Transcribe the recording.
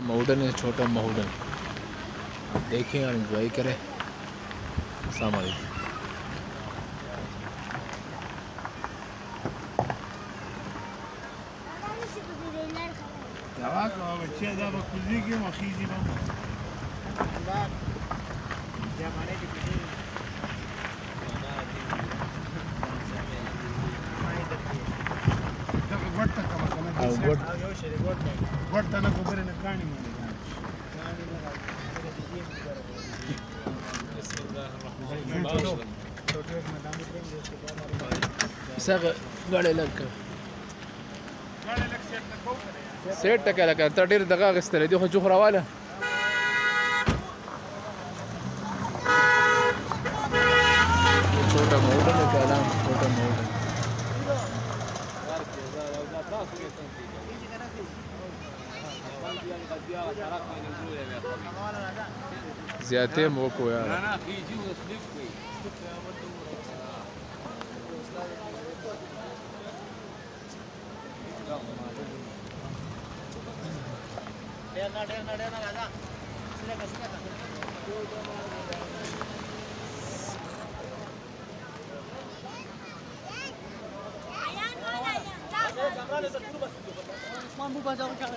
मॉडर्न है, छोटा मॉडर्न। आप देखें और एंजॉय करें। अस्सलाम वालेकुम। गाड़ी लग सेट टका لك انت ډیر دغه غستل دي خو جوخراواله छोटा मॉडल है क्या नाम छोटा मॉडल زیاتې مو کو یار ډیر راځه عثمان مو بازار كان